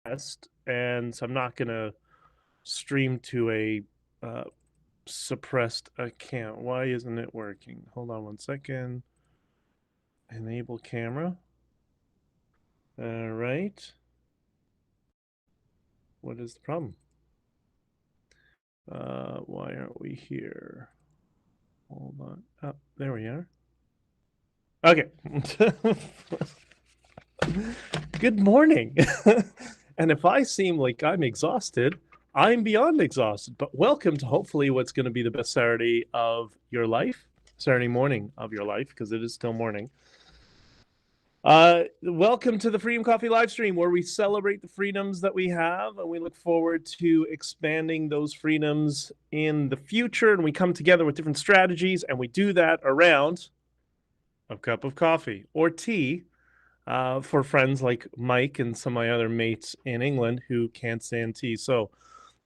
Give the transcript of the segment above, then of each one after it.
test, and so I'm not going to stream to a suppressed account. Why isn't it working? Hold on one second. Enable camera. All right. What is the problem? Why aren't we here? Hold on. Oh, there we are. Okay. Good morning. And if I seem like I'm exhausted, I'm beyond exhausted. But welcome to hopefully what's going to be the best Saturday of your life, Saturday morning of your life, because it is still morning. Welcome to the Freedom Coffee live stream, where we celebrate the freedoms that we have, and we look forward to expanding those freedoms in the future. And we come together with different strategies, and we do that around a cup of coffee or tea for friends like Mike and some of my other mates in England who can't stand tea. So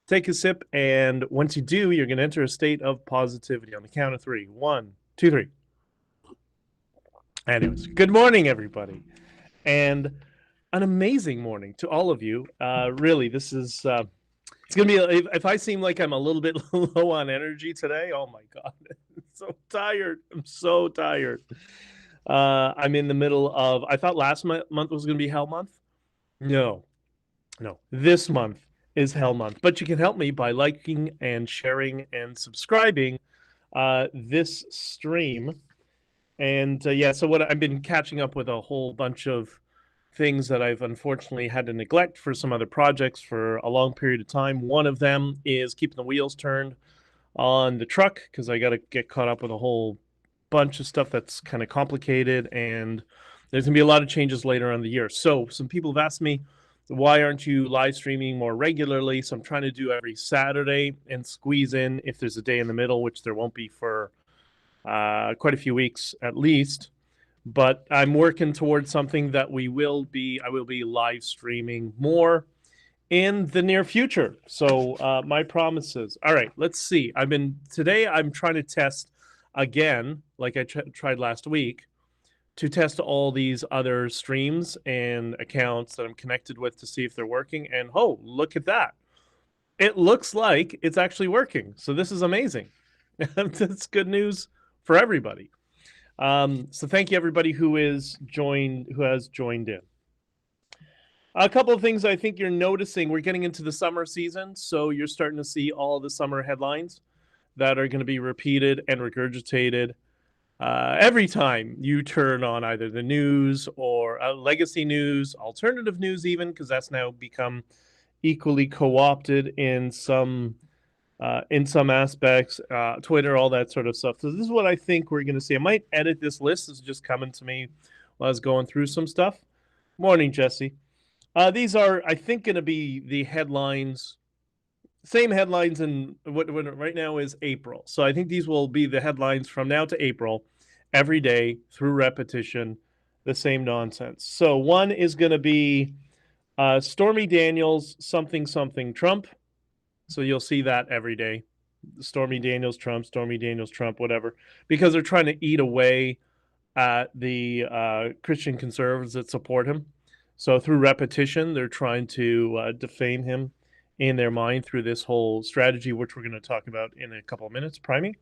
take a sip, and once you do, you're going to enter a state of positivity on the count of three. 1, 2, 3. Anyways, good morning, everybody, and an amazing morning to all of you. Really, this is it's gonna be. If I seem like I'm a little bit low on energy today, oh my god, I'm so tired. I'm so tired. I'm in the middle of. I thought last month was gonna be Hell Month. No, this month is Hell Month. But you can help me by liking and sharing and subscribing this stream. And yeah, so what I've been catching up with a whole bunch of things that I've unfortunately had to neglect for some other projects for a long period of time. One of them is keeping the wheels turned on the truck, because I got to get caught up with a whole bunch of stuff that's kind of complicated, and there's going to be a lot of changes later on in the year. So some people have asked me, why aren't you live streaming more regularly? So I'm trying to do every Saturday and squeeze in, if there's a day in the middle, which there won't be for quite a few weeks at least, but I'm working towards something that I will be live streaming more in the near future. So my promises. All right, let's see. Today I'm trying to test again, like I tried last week, to test all these other streams and accounts that I'm connected with to see if they're working. And oh, look at that. It looks like it's actually working. So this is amazing. That's good news for everybody. So thank you, everybody who has joined in. A couple of things I think you're noticing. We're getting into the summer season, so you're starting to see all the summer headlines that are going to be repeated and regurgitated every time you turn on either the news or legacy news, alternative news even, because that's now become equally co-opted in some aspects, Twitter, all that sort of stuff. So this is what I think we're going to see. I might edit this list. This is just coming to me while I was going through some stuff. Morning, Jesse. These are, I think, going to be the headlines, same headlines in what right now is April. So I think these will be the headlines from now to April, every day through repetition, the same nonsense. So one is going to be Stormy Daniels, something Trump. So you'll see that every day. Stormy Daniels, Trump, whatever. Because they're trying to eat away at the Christian conservatives that support him. So through repetition, they're trying to defame him in their mind through this whole strategy, which we're going to talk about in a couple of minutes, priming.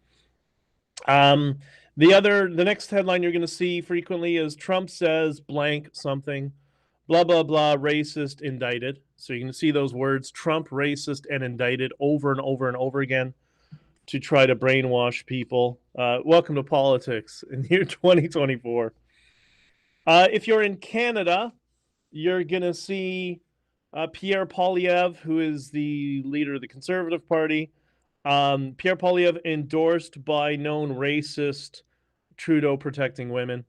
The next headline you're going to see frequently is Trump says blank something, blah, blah, blah, racist, indicted. So you can see those words, Trump, racist, and indicted, over and over and over again to try to brainwash people. Welcome to politics in the year 2024. If you're in Canada, you're going to see Pierre Poilievre, who is the leader of the Conservative Party. Pierre Poilievre endorsed by known racist Trudeau protecting women.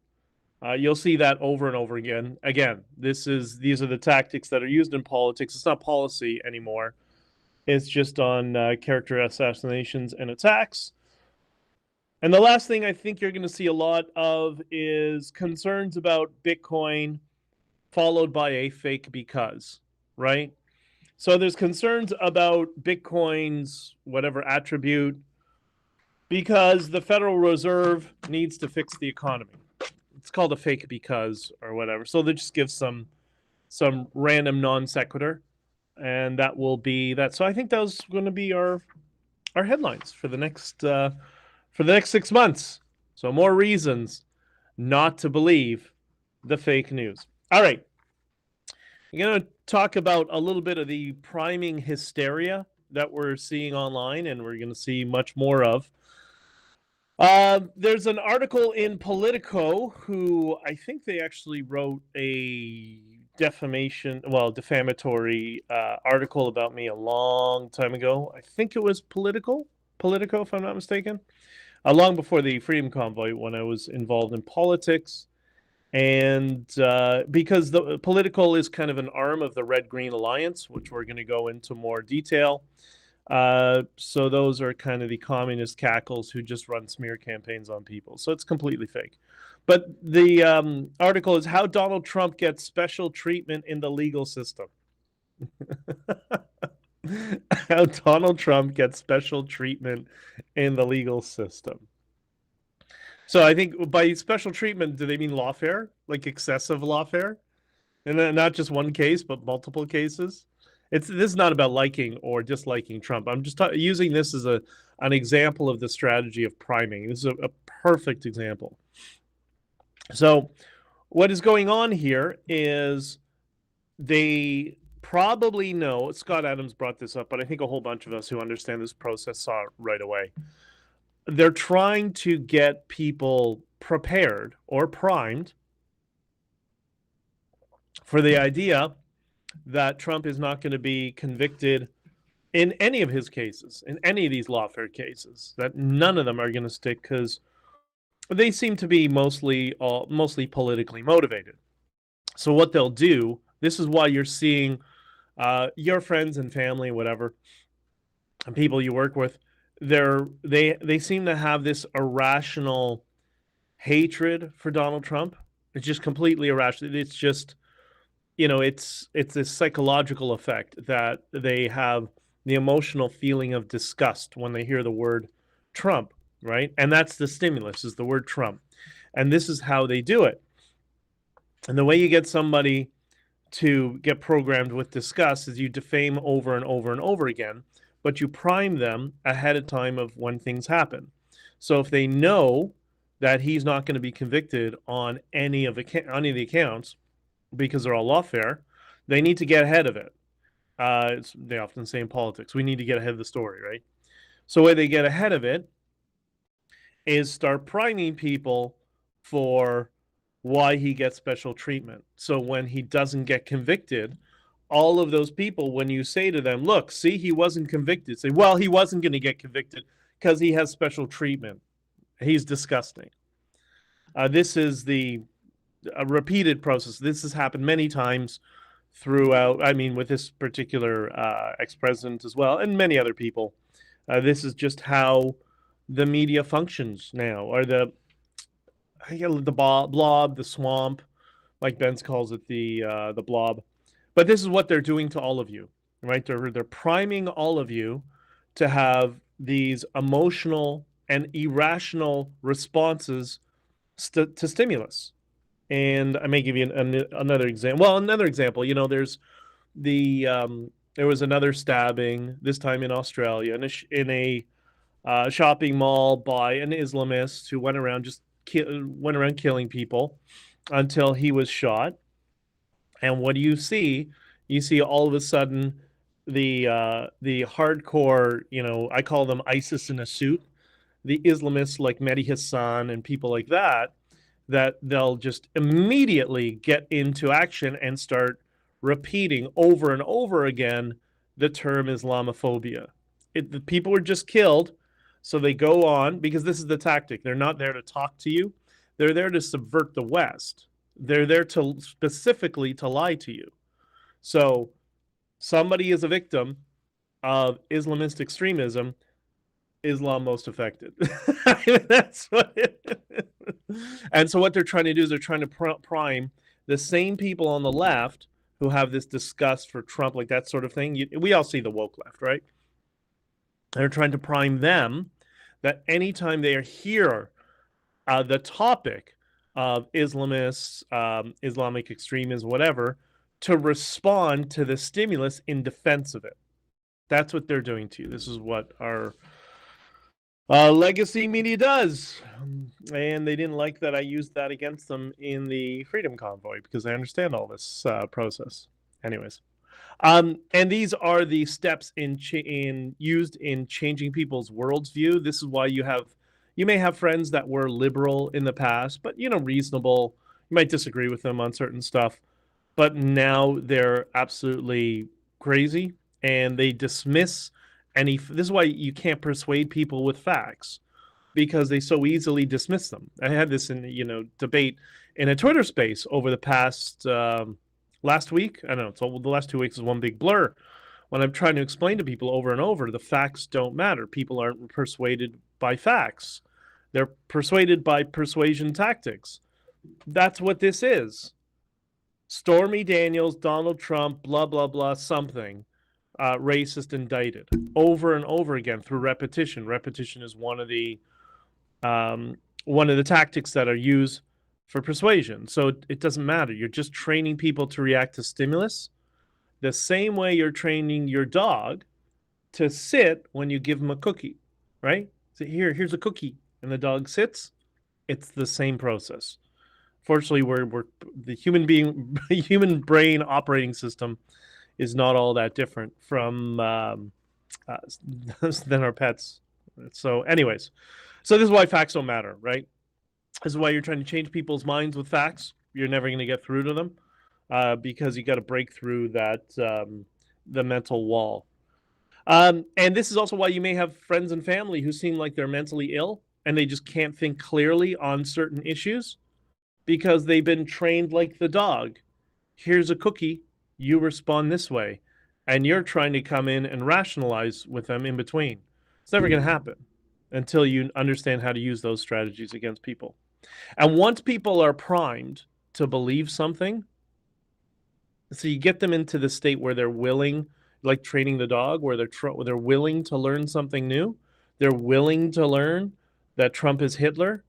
You'll see that over and over again. Again, these are the tactics that are used in politics. It's not policy anymore. It's just on character assassinations and attacks. And the last thing I think you're going to see a lot of is concerns about Bitcoin, followed by a fake because, right? So there's concerns about Bitcoin's whatever attribute because the Federal Reserve needs to fix the economy. It's called a fake because or whatever. So they just give some random non sequitur And that will be that. So I think those are going to be our headlines for the next 6 months. So more reasons not to believe the fake news. All right. I'm going to talk about a little bit of the priming hysteria that we're seeing online, and we're going to see much more of. There's an article in Politico who I think they actually wrote a defamatory article about me a long time ago. I think it was Politico, if I'm not mistaken, long before the Freedom Convoy, when I was involved in politics. And because the Politico is kind of an arm of the Red-Green Alliance, which we're going to go into more detail. So those are kind of the communist cackles who just run smear campaigns on people. So it's completely fake. But the article is how Donald Trump gets special treatment in the legal system. How Donald Trump gets special treatment in the legal system. So I think by special treatment, do they mean lawfare, like excessive lawfare? And not just one case, but multiple cases? This is not about liking or disliking Trump. I'm just using this as an example of the strategy of priming. This is a perfect example. So what is going on here is they probably know, Scott Adams brought this up, but I think a whole bunch of us who understand this process saw it right away. They're trying to get people prepared or primed for the idea that Trump is not going to be convicted in any of his cases, in any of these lawfare cases, that none of them are going to stick because they seem to be mostly politically motivated. So what they'll do, this is why you're seeing your friends and family, whatever, and people you work with, they seem to have this irrational hatred for Donald Trump. It's just completely irrational. It's just, it's this psychological effect that they have the emotional feeling of disgust when they hear the word Trump, right? And that's the stimulus, is the word Trump. And this is how they do it. And the way you get somebody to get programmed with disgust is you defame over and over and over again, but you prime them ahead of time of when things happen. So if they know that he's not going to be convicted on any of the accounts because they're all lawfare, they need to get ahead of it. They often say in politics, we need to get ahead of the story, right? So the way they get ahead of it is start priming people for why he gets special treatment. So when he doesn't get convicted, all of those people, when you say to them, look, see, he wasn't convicted, say, well, he wasn't going to get convicted because he has special treatment. He's disgusting. This is a repeated process. This has happened many times throughout, with this particular ex-president as well, and many other people. This is just how the media functions now, or the blob, the swamp, like Benz calls it, the blob. But this is what they're doing to all of you, right? They're priming all of you to have these emotional and irrational responses to stimulus. And I may give you another example. Well, another example, there's there was another stabbing, this time in Australia, in a shopping mall by an Islamist who went around killing people until he was shot. And what do you see? You see all of a sudden the hardcore, I call them ISIS in a suit, the Islamists like Mehdi Hassan and people like that they'll just immediately get into action and start repeating over and over again the term Islamophobia. The people were just killed, so they go on, because this is the tactic. They're not there to talk to you. They're there to subvert the West. They're there specifically to lie to you. So somebody is a victim of Islamist extremism, Islam most affected. That's what it is. And so what they're trying to do is they're trying to prime the same people on the left who have this disgust for Trump, like that sort of thing. We all see the woke left, right? They're trying to prime them that anytime they hear the topic of Islamists, Islamic extremism, whatever, to respond to the stimulus in defense of it. That's what they're doing to you. This is what our legacy media does. And they didn't like that I used that against them in the Freedom Convoy because I understand all this process. Anyways. And these are the steps used in changing people's worldview. This is why you may have friends that were liberal in the past, but reasonable. You might disagree with them on certain stuff, but now they're absolutely crazy and they dismiss any. This is why you can't persuade people with facts because they so easily dismiss them. I had this in debate in a Twitter space over the past. Last week, I don't know, so the last 2 weeks is one big blur. When I'm trying to explain to people over and over, the facts don't matter. People aren't persuaded by facts. They're persuaded by persuasion tactics. That's what this is. Stormy Daniels, Donald Trump, blah, blah, blah, something, racist indicted over and over again through repetition. Repetition is one of the tactics that are used for persuasion. So it doesn't matter. You're just training people to react to stimulus the same way you're training your dog to sit when you give him a cookie, right? So here's a cookie, and the dog sits. It's the same process. Fortunately, we're the human brain operating system is not all that different from than our pets. So anyways, so this is why facts don't matter, right? This is why you're trying to change people's minds with facts. You're never going to get through to them because you got to break through that the mental wall. And this is also why you may have friends and family who seem like they're mentally ill and they just can't think clearly on certain issues because they've been trained like the dog. Here's a cookie, you respond this way, and you're trying to come in and rationalize with them in between. It's never going to happen until you understand how to use those strategies against people. And once people are primed to believe something, so you get them into the state where they're willing, like training the dog, where they're willing to learn something new. They're willing to learn that Trump is Hitler.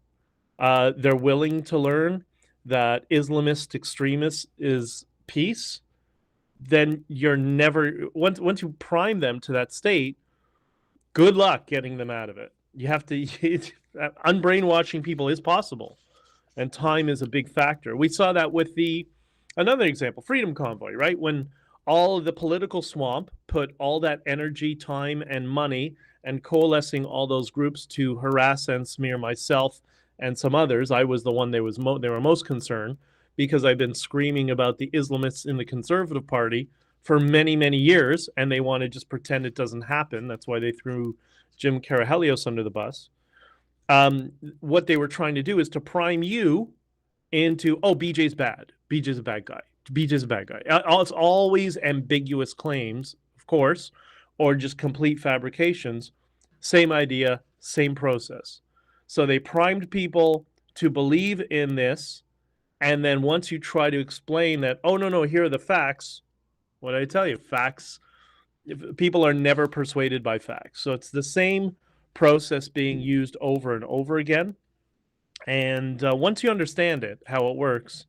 They're willing to learn that Islamist extremist is peace. Then you're never, once you prime them to that state, good luck getting them out of it. You have to, unbrainwashing people is possible, and time is a big factor. We saw that with another example, Freedom Convoy, right? When all of the political swamp put all that energy, time, and money and coalescing all those groups to harass and smear myself and some others, I was the one they were most concerned because I've been screaming about the Islamists in the Conservative Party for many, many years, and they want to just pretend it doesn't happen. That's why they threw 𝐵𝐷𝐄𝐎 under the bus. What they were trying to do is to prime you into, oh, BJ's bad. BJ's a bad guy. BJ's a bad guy. It's always ambiguous claims, of course, or just complete fabrications. Same idea, same process. So they primed people to believe in this, and then once you try to explain that, oh, no, here are the facts, what did I tell you? Facts. People are never persuaded by facts. So it's the same process being used over and over again. And once you understand it, how it works,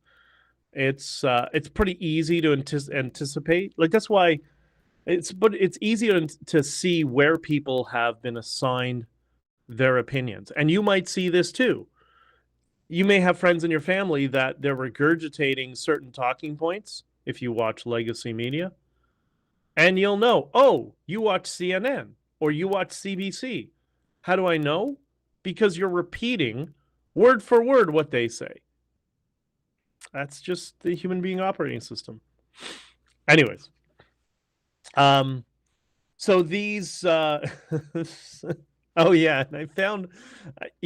it's pretty easy to anticipate. Like that's why it's easy to see where people have been assigned their opinions. And you might see this too. You may have friends in your family that they're regurgitating certain talking points if you watch legacy media. And you'll know, oh, you watch CNN or you watch CBC. How do I know? Because you're repeating word for word what they say. That's just the human being operating system. Anyways. So these, oh yeah, and I found,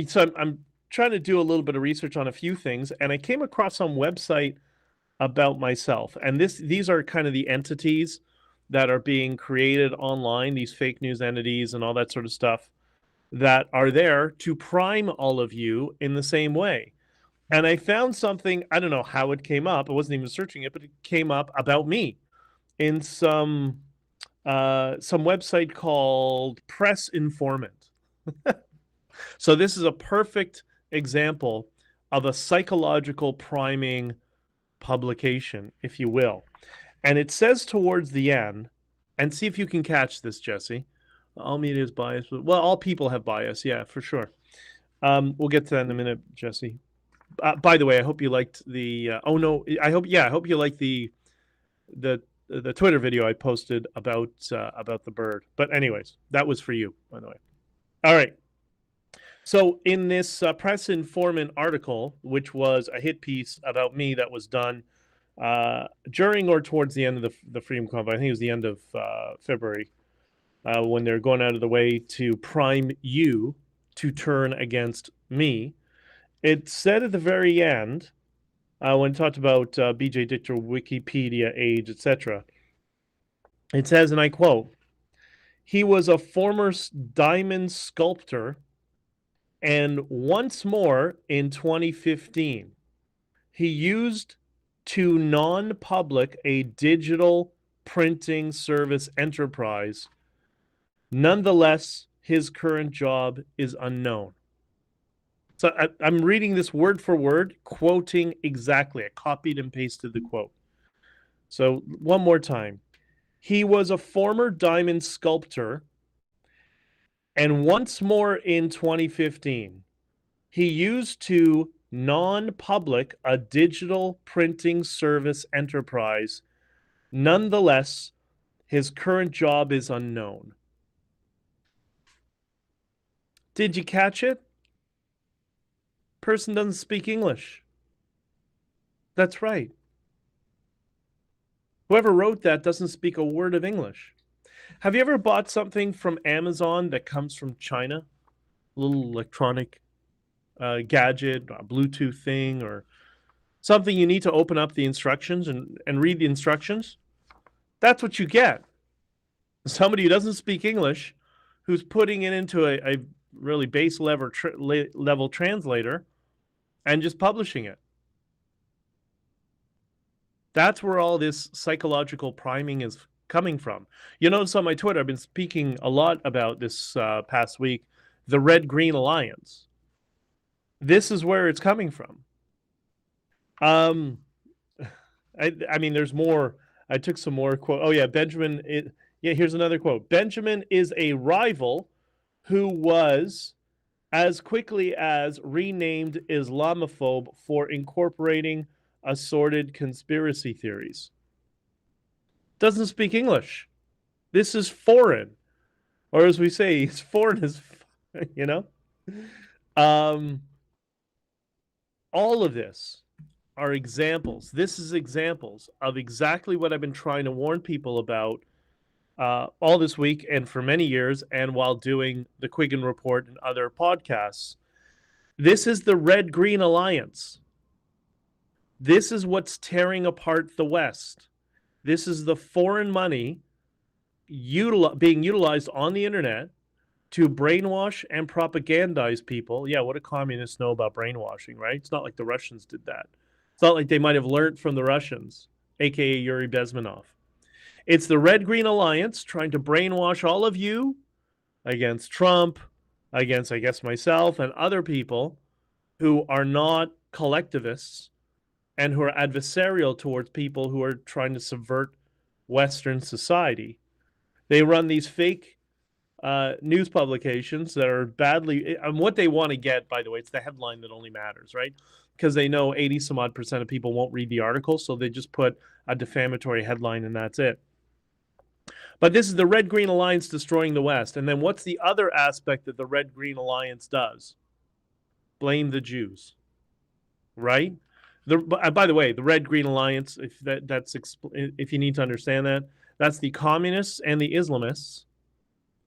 so I'm trying to do a little bit of research on a few things, and I came across some website about myself. And these are kind of the entities that are being created online, these fake news entities and all that sort of stuff that are there to prime all of you in the same way. And I found something, I don't know how it came up. I wasn't even searching it, but it came up about me in some website called Press Informant. So this is a perfect example of a psychological priming publication, if you will. And it says towards the end, and see if you can catch this, Jesse. All media is biased. Well, all people have bias. Yeah, for sure. We'll get to that in a minute, Jesse. By the way, I hope you liked the. I hope you liked the Twitter video I posted about the bird. But anyways, that was for you, by the way. All right. So in this press informant article, which was a hit piece about me that was done during or towards the end of the Freedom Convoy, I think it was the end of February, when they're going out of the way to prime you to turn against me. It said at the very end, when it talked about BJ Dichter, Wikipedia, age, etc., it says, and I quote, "He was a former diamond sculptor, and once more in 2015, he used to non-public a digital printing service enterprise. Nonetheless, his current job is unknown." So I'm reading this word for word, quoting exactly. I copied and pasted the quote. So one more time. He was a former diamond sculptor, and once more in 2015, he used to non-public a digital printing service enterprise. Nonetheless, his current job is unknown. Did you catch it? Person doesn't speak English. That's right. Whoever wrote that doesn't speak a word of English. Have you ever bought something from Amazon that comes from China? A little electronic gadget, a Bluetooth thing, or something you need to open up the instructions and read the instructions? That's what you get. Somebody who doesn't speak English, who's putting it into a really base level translator and just publishing it. That's where all this psychological priming is coming from. You notice on my Twitter, I've been speaking a lot about this past week, the Red-Green Alliance. This is where it's coming from. I mean, there's more. I took some more quote. Oh yeah, Benjamin. Here's another quote. "Benjamin is a rival who was as quickly as renamed Islamophobe for incorporating assorted conspiracy theories." Doesn't speak English. This is foreign. Or as we say, it's foreign as, you know? All of this are examples. This is examples of exactly what I've been trying to warn people about all this week and for many years, and while doing the Quiggin Report and other podcasts. This is the Red-Green Alliance. This is what's tearing apart the West. This is the foreign money being utilized on the internet to brainwash and propagandize people. Yeah, what do communists know about brainwashing, right? It's not like the Russians did that. It's not like they might have learned from the Russians, aka Yuri Bezmenov. It's the Red-Green Alliance trying to brainwash all of you against Trump, against, I guess, myself and other people who are not collectivists and who are adversarial towards people who are trying to subvert Western society. They run these fake news publications that are badly, and what they want to get, by the way, it's the headline that only matters, right? Because they know 80-some-odd% of people won't read the article, so they just put a defamatory headline and that's it. But this is the Red-Green Alliance destroying the West. And then what's the other aspect that the Red-Green Alliance does? Blame the Jews, right? By the way, the Red-Green Alliance, if you need to understand that, that's the communists and the Islamists.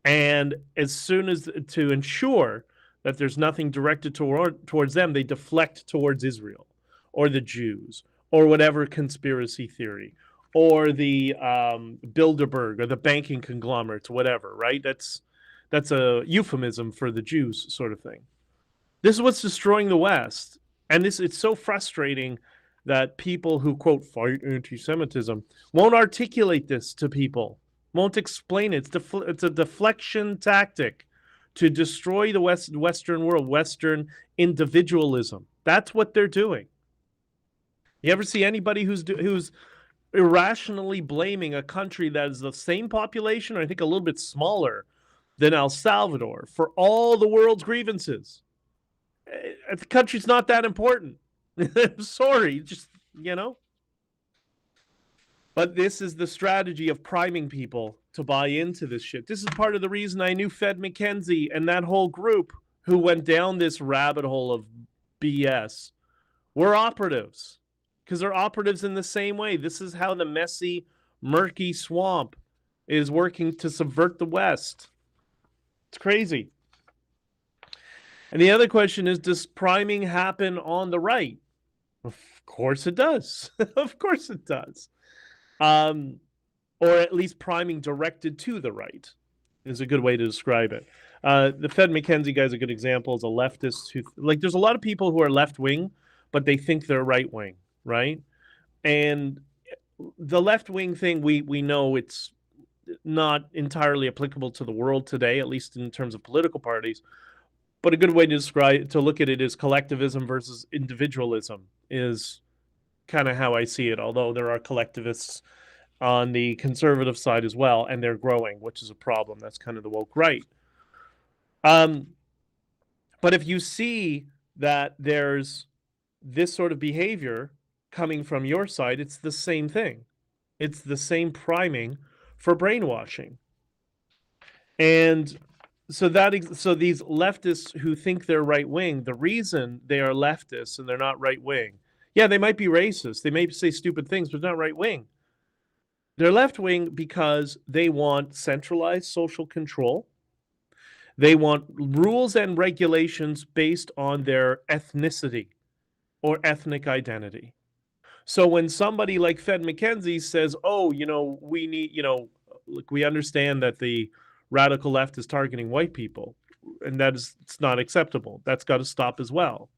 And as soon as, to ensure that there's nothing directed towards them, they deflect towards Israel or the Jews or whatever conspiracy theory or the Bilderberg or the banking conglomerates, whatever, right? That's a euphemism for the Jews sort of thing. This is what's destroying the West. And it's so frustrating that people who, quote, fight anti-Semitism won't articulate this to people, won't explain it. It's a deflection tactic to destroy the Western world, Western individualism. That's what they're doing. You ever see anybody who's irrationally blaming a country that is the same population, or I think a little bit smaller than El Salvador, for all the world's grievances. The country's not that important. I'm sorry, just, you know. But this is the strategy of priming people to buy into this shit. This is part of the reason I knew Fed McKenzie and that whole group who went down this rabbit hole of BS were operatives, because they're operatives in the same way. This is how the messy, murky swamp is working to subvert the West. It's crazy. And the other question is, does priming happen on the right? Of course it does. Of course it does. Or at least priming directed to the right is a good way to describe it. The Fed McKenzie guy is a good example. Is a leftist who, like, there's a lot of people who are left wing, but they think they're right wing, right? And the left wing thing, we know it's not entirely applicable to the world today, at least in terms of political parties. But a good way to look at it is collectivism versus individualism is kind of how I see it. Although there are collectivists on the conservative side as well, and they're growing, which is a problem. That's kind of the woke right. But if you see that there's this sort of behavior coming from your side, it's the same thing. It's the same priming for brainwashing. And so these leftists who think they're right wing, the reason they are leftists and they're not right wing, yeah, they might be racist, they may say stupid things, but they're not right wing. They're left wing because they want centralized social control. They want rules and regulations based on their ethnicity or ethnic identity. So when somebody like Fed McKenzie says, oh, we need, look, we understand that the radical left is targeting white people, and it's not acceptable. That's got to stop as well.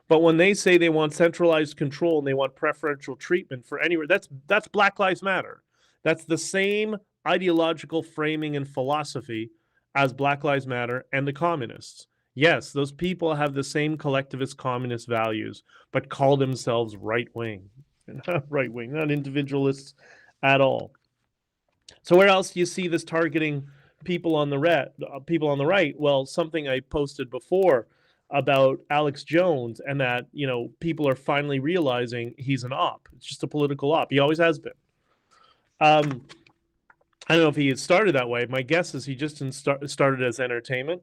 But when they say they want centralized control and they want preferential treatment for anywhere, that's Black Lives Matter. That's the same ideological framing and philosophy as Black Lives Matter and the communists. Yes, those people have the same collectivist communist values, but call themselves right-wing. Not right-wing, not individualists at all. So where else do you see this targeting people on the right? Well, something I posted before about Alex Jones, and that, people are finally realizing he's an op. It's just a political op. He always has been. I don't know if he had started that way. My guess is he just started as entertainment.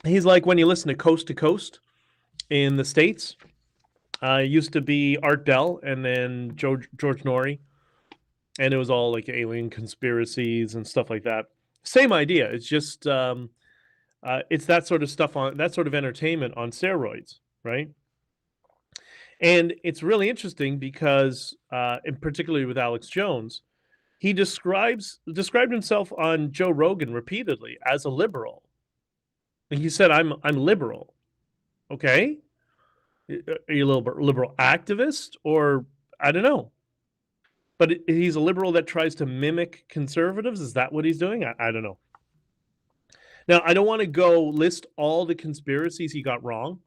He's like when you listen to Coast to Coast in the States. Used to be Art Bell and then George Norrie. And it was all like alien conspiracies and stuff like that. Same idea. It's just it's that sort of stuff, that sort of entertainment on steroids, right? And it's really interesting because, and particularly with Alex Jones, he described himself on Joe Rogan repeatedly as a liberal. And he said, "I'm liberal." Okay, are you a liberal activist, or I don't know? But he's a liberal that tries to mimic conservatives. Is that what he's doing? I don't know. Now, I don't want to go list all the conspiracies he got wrong.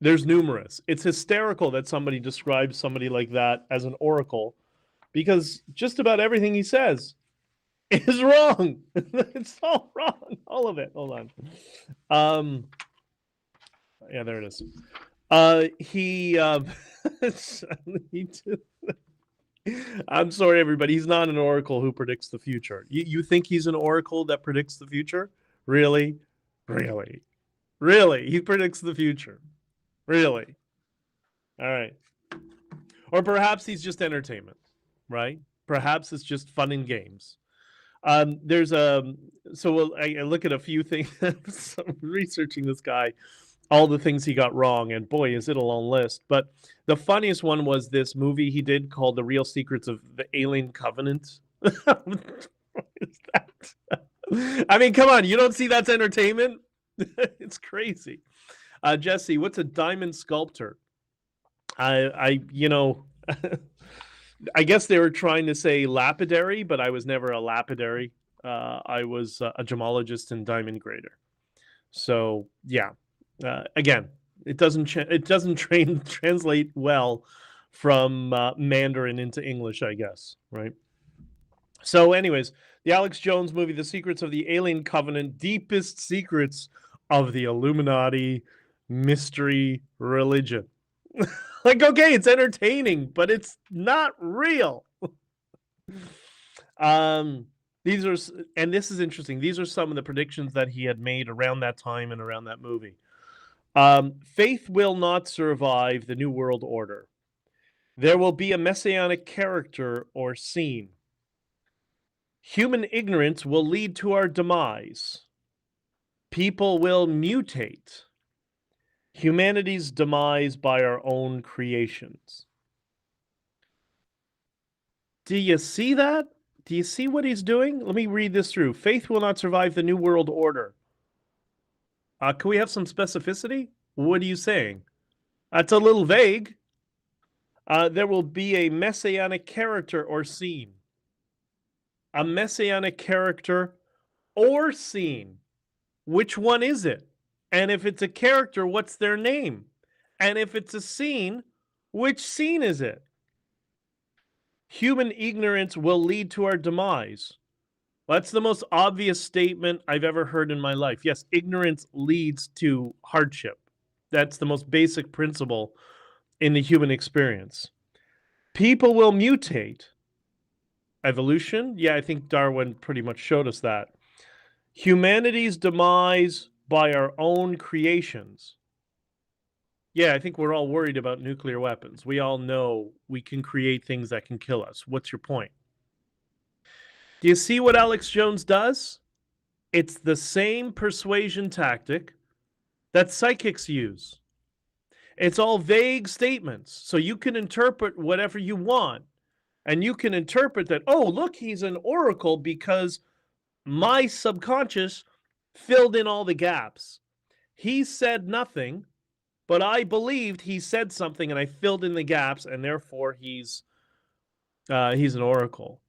There's numerous. It's hysterical that somebody describes somebody like that as an oracle, because just about everything he says is wrong. It's all wrong. All of it. Hold on. Yeah, there it is. I'm sorry, everybody. He's not an oracle who predicts the future. You think he's an oracle that predicts the future? Really? Really? Really? He predicts the future. Really? All right. Or perhaps he's just entertainment, right? Perhaps it's just fun and games. There's so I look at a few things. Researching this guy, all the things he got wrong, and boy, is it a long list. But the funniest one was this movie he did called The Real Secrets of the Alien Covenant. What is that? I mean, come on, you don't see that's entertainment? It's crazy. Jesse, what's a diamond sculptor? I guess they were trying to say lapidary, but I was never a lapidary. I was a gemologist and diamond grader. So yeah, again, it doesn't translate well from Mandarin into English, I guess, right? So anyways, the Alex Jones movie, The Secrets of the Alien Covenant, Deepest Secrets of the Illuminati Mystery Religion. Like, okay, it's entertaining, but it's not real. These are, and this is interesting, these are some of the predictions that he had made around that time and around that movie. Faith will not survive the New World Order. There will be a messianic character or scene. Human ignorance will lead to our demise. People will mutate. Humanity's demise by our own creations. Do you see that? Do you see what he's doing? Let me read this through. Faith will not survive the New World Order. Can we have some specificity? What are you saying? That's a little vague. There will be a messianic character or scene. A messianic character or scene. Which one is it? And if it's a character, what's their name? And if it's a scene, which scene is it? Human ignorance will lead to our demise. Well, that's the most obvious statement I've ever heard in my life. Yes, ignorance leads to hardship. That's the most basic principle in the human experience. People will mutate. Evolution? Yeah, I think Darwin pretty much showed us that. Humanity's demise by our own creations. Yeah, I think we're all worried about nuclear weapons. We all know we can create things that can kill us. What's your point? Do you see what Alex Jones does? It's the same persuasion tactic that psychics use. It's all vague statements, so you can interpret whatever you want. And you can interpret that, oh, look, he's an oracle because my subconscious filled in all the gaps. He said nothing, but I believed he said something and I filled in the gaps, and therefore he's an oracle.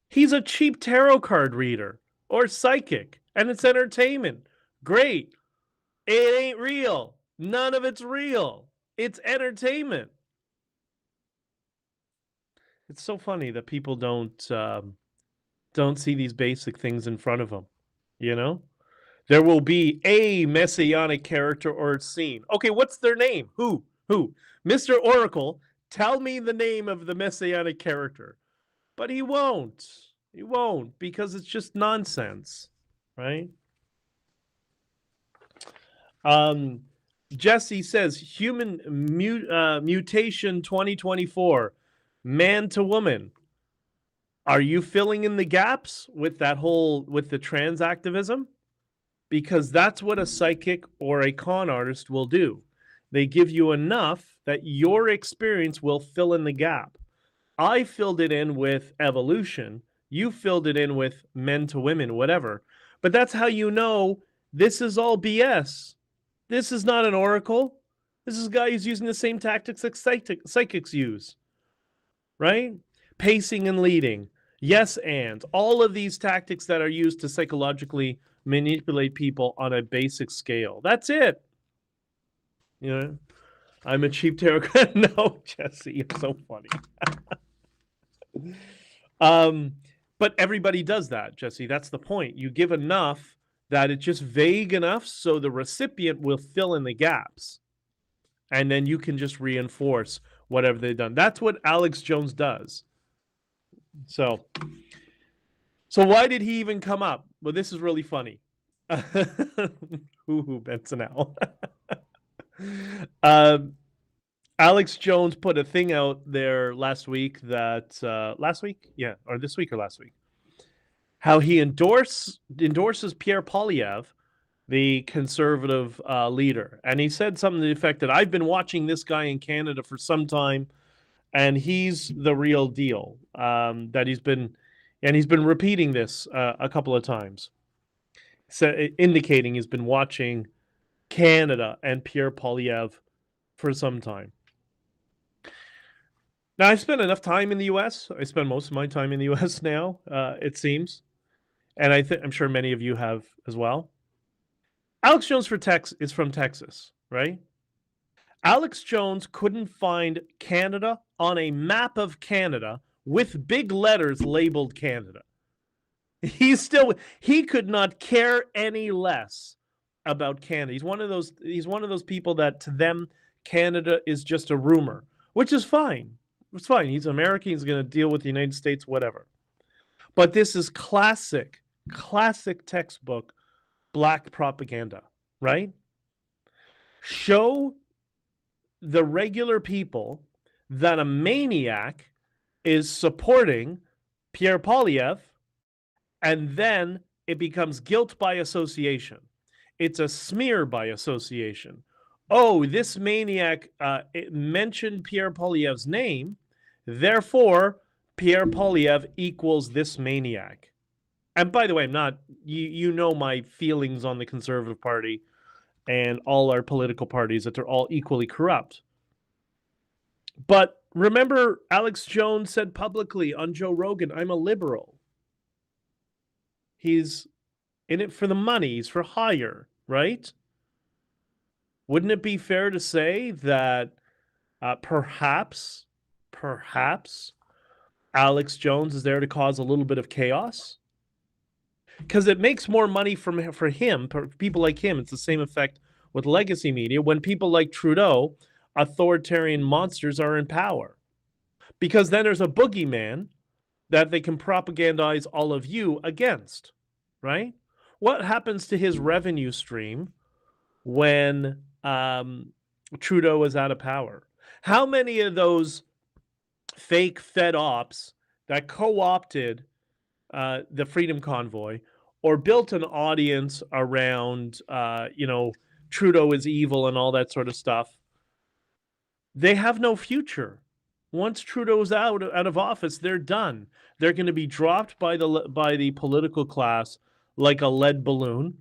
He's a cheap tarot card reader or psychic, and it's entertainment. Great. It ain't real. None of it's real. It's entertainment. It's so funny that people don't see these basic things in front of them, you know? There will be a messianic character or scene. Okay, what's their name? Who? Mr. Oracle, tell me the name of the messianic character. But he won't. He won't, because it's just nonsense, right? Jesse says, human mutation 2024, man to woman. Are you filling in the gaps with the trans activism? Because that's what a psychic or a con artist will do. They give you enough that your experience will fill in the gap. I filled it in with evolution. You filled it in with men to women, whatever. But that's how you know this is all BS. This is not an oracle. This is a guy who's using the same tactics that psychics use, right? Pacing and leading. Yes, and all of these tactics that are used to psychologically manipulate people on a basic scale. That's it. You know, I'm a cheap tarot card. No, Jesse, you're so funny. But everybody does that, Jesse. That's the point. You give enough that it's just vague enough so the recipient will fill in the gaps. And then you can just reinforce whatever they've done. That's what Alex Jones does. So why did he even come up? Well, this is really funny. Bensonell. Alex Jones put a thing out there last week that this week or last week, how he endorses Pierre Poilievre, the conservative leader, and he said something to the effect that I've been watching this guy in Canada for some time, and he's the real deal. That he's been repeating this a couple of times, so indicating he's been watching Canada and Pierre Poilievre for some time. Now, I've spent enough time in the U.S. I spend most of my time in the U.S. now, it seems. And I'm sure many of you have as well. Alex Jones is from Texas, right? Alex Jones couldn't find Canada on a map of Canada with big letters labeled Canada. He could not care any less about Canada. He's one of those people that to them Canada is just a rumor, which is fine. It's fine. He's American. He's going to deal with the United States, whatever. But this is classic textbook black propaganda, right? Show the regular people that a maniac is supporting Pierre Poilievre, and then it becomes guilt by association. It's a smear by association. Oh, this maniac mentioned Pierre Poilievre's name, therefore Pierre Poilievre equals this maniac. And by the way, I'm not, you know my feelings on the Conservative Party and all our political parties, that they're all equally corrupt. But remember, Alex Jones said publicly on Joe Rogan, I'm a liberal. He's in it for the money. He's for hire, right? Wouldn't it be fair to say that perhaps Alex Jones is there to cause a little bit of chaos? Because it makes more money for him, for people like him. It's the same effect with legacy media. When people like Trudeau, authoritarian monsters, are in power. Because then there's a boogeyman that they can propagandize all of you against, right? What happens to his revenue stream when Trudeau is out of power? How many of those fake Fed ops that co-opted the Freedom Convoy or built an audience around, Trudeau is evil and all that sort of stuff, they have no future. Once Trudeau's out of office, they're done. They're going to be dropped by the political class like a lead balloon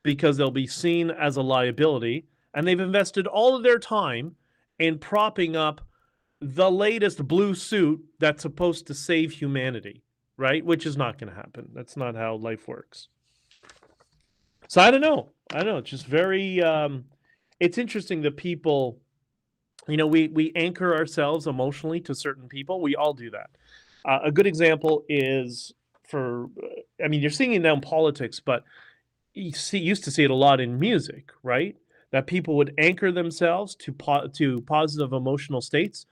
because they'll be seen as a liability, and they've invested all of their time in propping up the latest blue suit that's supposed to save humanity, right? Which is not going to happen. That's not how life works. So I don't know. It's just very, it's interesting that people, we anchor ourselves emotionally to certain people. We all do that. A good example is you're seeing it now in politics, but you used to see it a lot in music, right? That people would anchor themselves to positive emotional states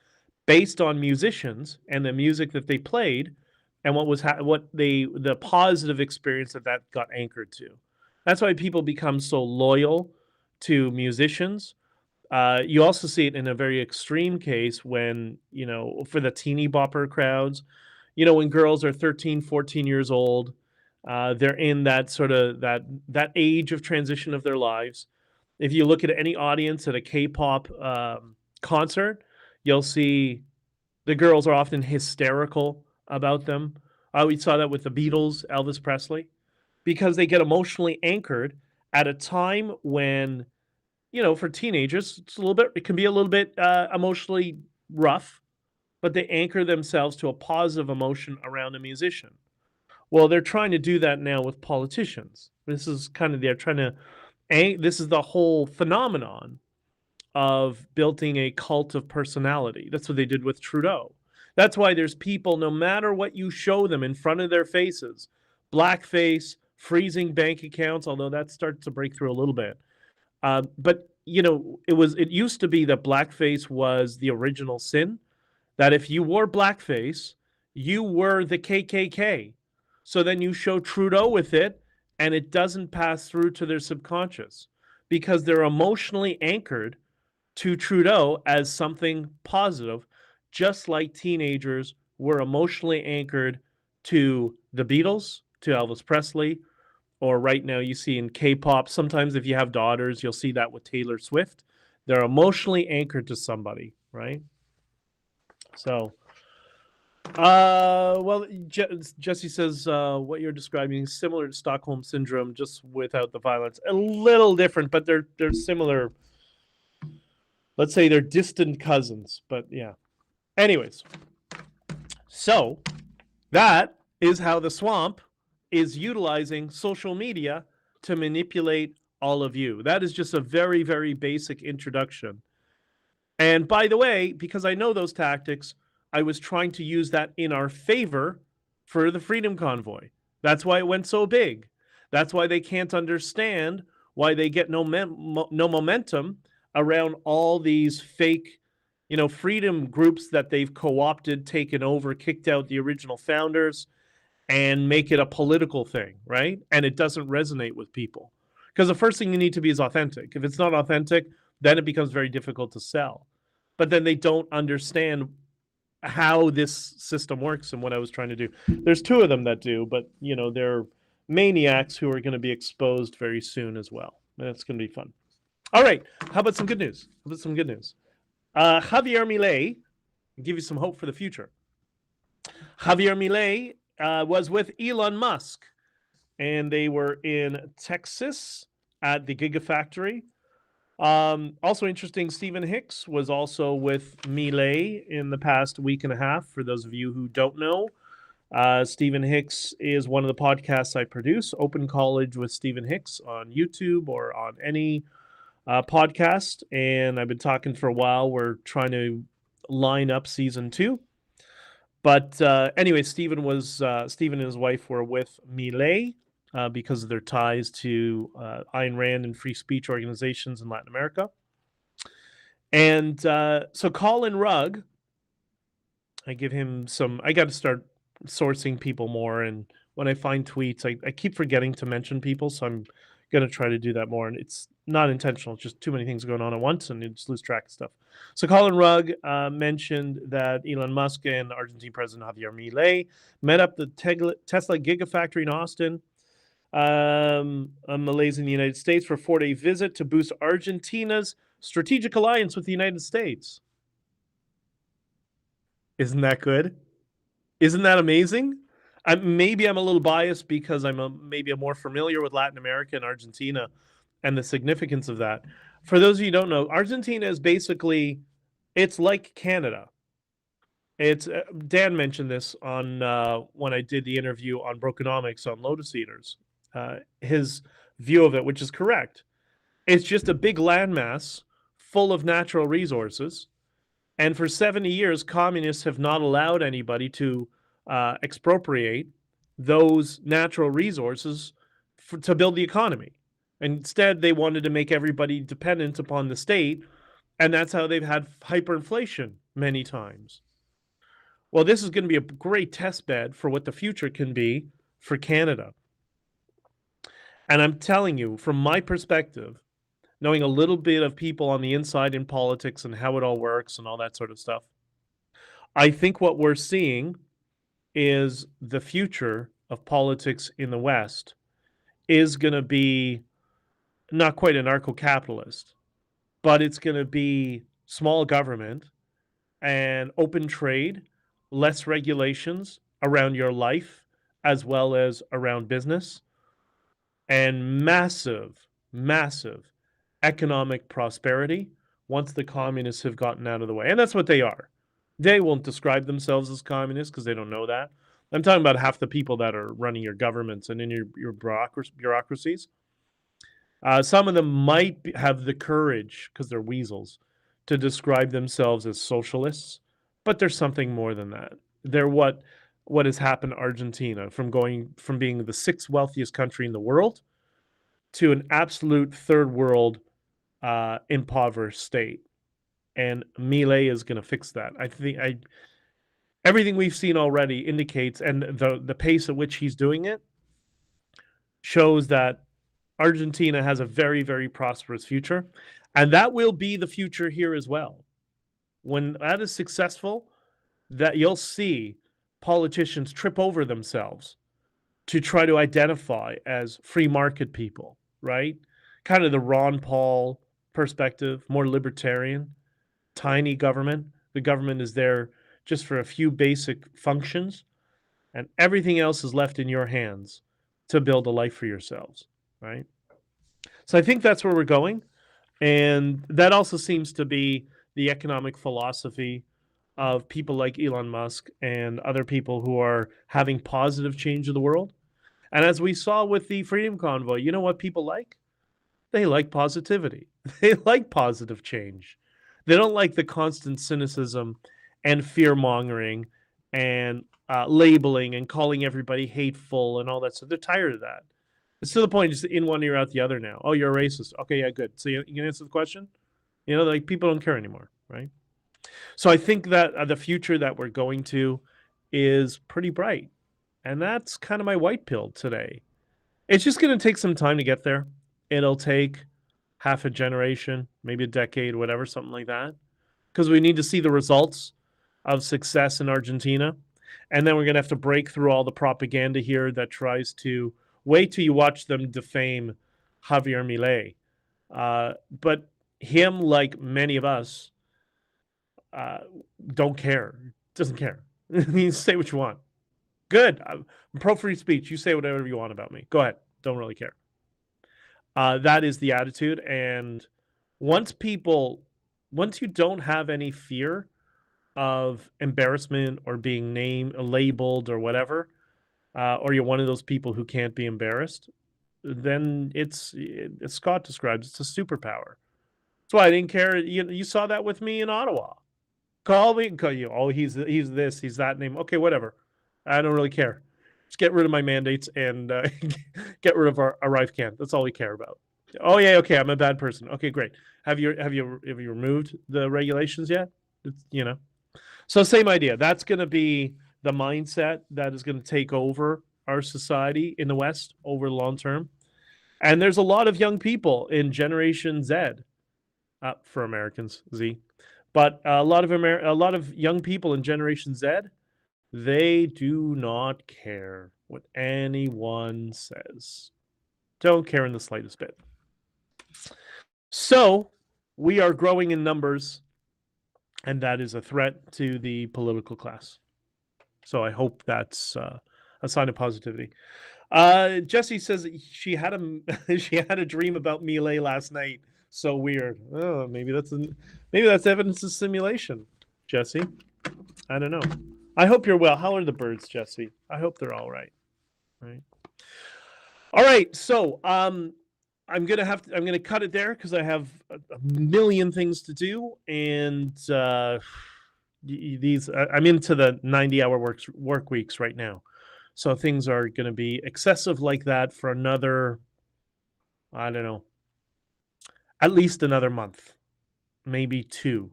based on musicians and the music that they played, and the positive experience that got anchored to. That's why people become so loyal to musicians. You also see it in a very extreme case when, for the teeny bopper crowds, when girls are 13, 14 years old, they're in that sort of that age of transition of their lives. If you look at any audience at a K-pop concert, you'll see the girls are often hysterical about them. We saw that with the Beatles, Elvis Presley, because they get emotionally anchored at a time when, for teenagers, it can be a little bit emotionally rough, but they anchor themselves to a positive emotion around a musician. Well, they're trying to do that now with politicians. This is this is the whole phenomenon of building a cult of personality. That's what they did with Trudeau. That's why there's people, no matter what you show them in front of their faces, blackface, freezing bank accounts, although that starts to break through a little bit. But it used to be that blackface was the original sin, that if you wore blackface, you were the KKK. So then you show Trudeau with it, and it doesn't pass through to their subconscious because they're emotionally anchored to Trudeau as something positive, just like teenagers were emotionally anchored to the Beatles, to Elvis Presley, or right now you see in K-pop, sometimes if you have daughters, you'll see that with Taylor Swift. They're emotionally anchored to somebody, right? So, Jesse says what you're describing is similar to Stockholm Syndrome, just without the violence. A little different, but they're similar. Let's say they're distant cousins, but yeah. Anyways, so that is how the swamp is utilizing social media to manipulate all of you. That is just a very, very basic introduction And by the way, because I know those tactics, I was trying to use that in our favor for the Freedom Convoy. That's why it went so big. That's why they can't understand why they get no momentum around all these fake, freedom groups that they've co-opted, taken over, kicked out the original founders, and make it a political thing, right? And it doesn't resonate with people. Because the first thing you need to be is authentic. If it's not authentic, then it becomes very difficult to sell. But then they don't understand how this system works and what I was trying to do. There's two of them that do, but they're maniacs who are going to be exposed very soon as well. And it's going to be fun. All right, how about some good news? Javier Milei, I'll give you some hope for the future. Javier Milei was with Elon Musk, and they were in Texas at the Gigafactory. Also interesting, Stephen Hicks was also with Milei in the past week and a half. For those of you who don't know, Stephen Hicks is one of the podcasts I produce, Open College with Stephen Hicks on YouTube or on any podcast. And I've been talking for a while. We're trying to line up season 2. But anyway, Stephen and his wife were with Milei because of their ties to Ayn Rand and free speech organizations in Latin America. And so Colin Rugg, I give him I got to start sourcing people more. And when I find tweets, I keep forgetting to mention people. So I'm going to try to do that more. And it's not intentional. It's just too many things going on at once and you just lose track of stuff. So Colin Rugg mentioned that Elon Musk and Argentine President Javier Milei met up the Tesla Gigafactory in Austin, Malaysia in the United States for a 4-day visit to boost Argentina's strategic alliance with the United States. Isn't that good? Isn't that amazing? Maybe I'm a little biased because I'm maybe more familiar with Latin America and Argentina and the significance of that. For those of you who don't know, Argentina is basically, it's like Canada. It's Dan mentioned this on when I did the interview on Brokenomics on Lotus Eaters. His view of it, which is correct. It's just a big landmass full of natural resources. And for 70 years, communists have not allowed anybody to expropriate those natural resources to build the economy. Instead, they wanted to make everybody dependent upon the state, and that's how they've had hyperinflation many times. Well, this is going to be a great test bed for what the future can be for Canada. And I'm telling you, from my perspective, knowing a little bit of people on the inside in politics and how it all works and all that sort of stuff, I think what we're seeing is the future of politics in the West is going to be not quite anarcho-capitalist, but it's going to be small government and open trade, less regulations around your life as well as around business, and massive, massive economic prosperity once the communists have gotten out of the way. And that's what they are. They won't describe themselves as communists because they don't know that. I'm talking about half the people that are running your governments and in your bureaucracies. Some of them might have the courage, because they're weasels, to describe themselves as socialists, but there's something more than that. They're what has happened to Argentina, from being the 6th wealthiest country in the world to an absolute third world impoverished state. And Milei is going to fix that. I think everything we've seen already indicates, and the pace at which he's doing it shows that Argentina has a very, very prosperous future. And that will be the future here as well. When that is successful, that you'll see politicians trip over themselves to try to identify as free market people, right? Kind of the Ron Paul perspective, more libertarian, tiny government. The government is there just for a few basic functions, and everything else is left in your hands to build a life for yourselves, right? So I think that's where we're going. And that also seems to be the economic philosophy of people like Elon Musk and other people who are having positive change of the world. And as we saw with the Freedom Convoy, you know what people like? They like positivity. They like positive change. They don't like the constant cynicism and fear-mongering and labeling and calling everybody hateful and all that stuff. They're tired of that. It's to the point, just in one ear, out the other now. Oh, you're a racist. Okay, yeah, good. So you can answer the question? Like people don't care anymore, right? So I think that the future that we're going to is pretty bright. And that's kind of my white pill today. It's just going to take some time to get there. It'll take half a generation, maybe a decade, whatever, something like that. Because we need to see the results of success in Argentina. And then we're going to have to break through all the propaganda here that tries to wait till you watch them defame Javier Milei. But him, like many of us, don't care. Doesn't care. You say what you want. Good. I'm pro free speech. You say whatever you want about me. Go ahead. Don't really care. That is the attitude. And once you don't have any fear of embarrassment or being named, labeled, or whatever, or you're one of those people who can't be embarrassed, then as Scott describes, it's a superpower. That's why I didn't care. You saw that with me in Ottawa. Call me, call you. Oh, he's this, he's that name. Okay, whatever. I don't really care. Just get rid of my mandates and get rid of our 𝐕𝐈𝐃𝐿. That's all we care about. Oh yeah, okay. I'm a bad person. Okay, great. Have you removed the regulations yet? So same idea. That's going to be the mindset that is going to take over our society in the West over the long term. And there's a lot of young people in Generation Z, for Americans, Z, but a lot of young people in Generation Z. They do not care what anyone says. Don't care in the slightest bit. So we are growing in numbers, and that is a threat to the political class. So I hope that's a sign of positivity. Jessie says she had a dream about Milei last night. So weird. Oh, maybe that's evidence of simulation, Jessie. I don't know. I hope you're well. How are the birds, Jessie? I hope they're all right. Right. All right. So I'm gonna cut it there because I have a million things to do, and I'm into the 90-hour work weeks right now. So things are gonna be excessive like that for another, I don't know, at least another month, maybe 2.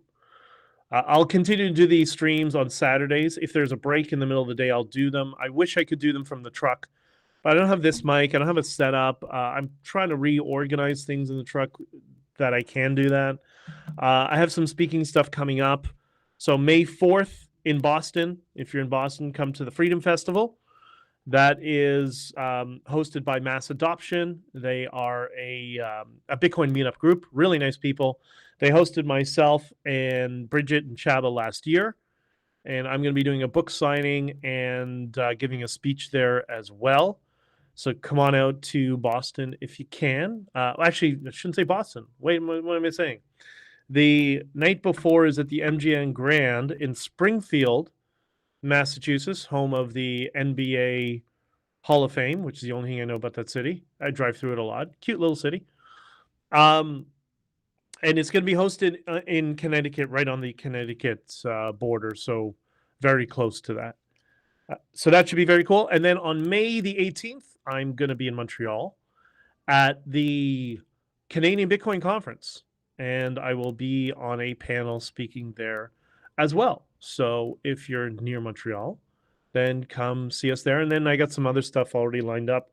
I'll continue to do these streams on Saturdays. If there's a break in the middle of the day, I'll do them. I wish I could do them from the truck, but I don't have this mic. I don't have it set up. I'm trying to reorganize things in the truck that I can do that. I have some speaking stuff coming up. So May 4th in Boston, if you're in Boston, come to the Freedom Festival. That is hosted by Mass Adoption. They are a Bitcoin meetup group, really nice people. They hosted myself and Bridget and Chaba last year. And I'm going to be doing a book signing and giving a speech there as well. So come on out to Boston if you can. Actually, I shouldn't say Boston. Wait, what am I saying? The night before is at the MGM Grand in Springfield, Massachusetts, home of the NBA Hall of Fame, which is the only thing I know about that city. I drive through it a lot. Cute little city. And it's going to be hosted in Connecticut, right on the Connecticut border, so very close to that. So that should be very cool. And then on May the 18th, I'm going to be in Montreal at the Canadian Bitcoin Conference, and I will be on a panel speaking there as well. So if you're near Montreal, then come see us there. And then I got some other stuff already lined up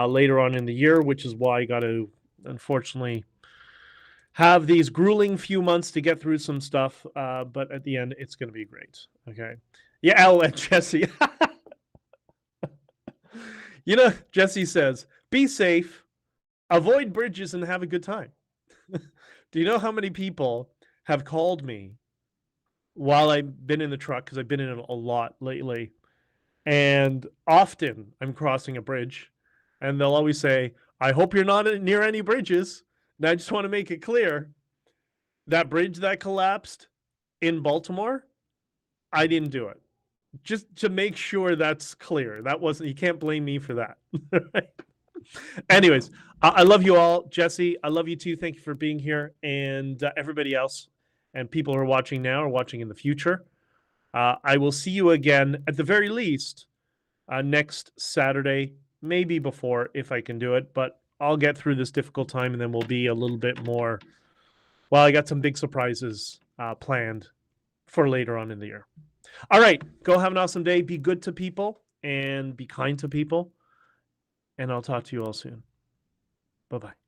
later on in the year, which is why I got to, unfortunately, have these grueling few months to get through some stuff. But at the end, it's going to be great. Okay. Yeah, Al and Jesse. Jesse says, be safe, avoid bridges, and have a good time. Do you know how many people have called me while I've been in the truck, because I've been in it a lot lately, and often I'm crossing a bridge, and they'll always say, I hope you're not near any bridges. And I just want to make it clear, that bridge that collapsed in Baltimore, I didn't do it. Just to make sure that's clear. You can't blame me for that. Anyways, I love you all. Jesse, I love you too. Thank you for being here. And everybody else, and people who are watching now or watching in the future. I will see you again at the very least next Saturday, maybe before if I can do it, but I'll get through this difficult time and then we'll be a little bit more. Well, I got some big surprises planned for later on in the year. All right, go have an awesome day. Be good to people and be kind to people. And I'll talk to you all soon. Bye-bye.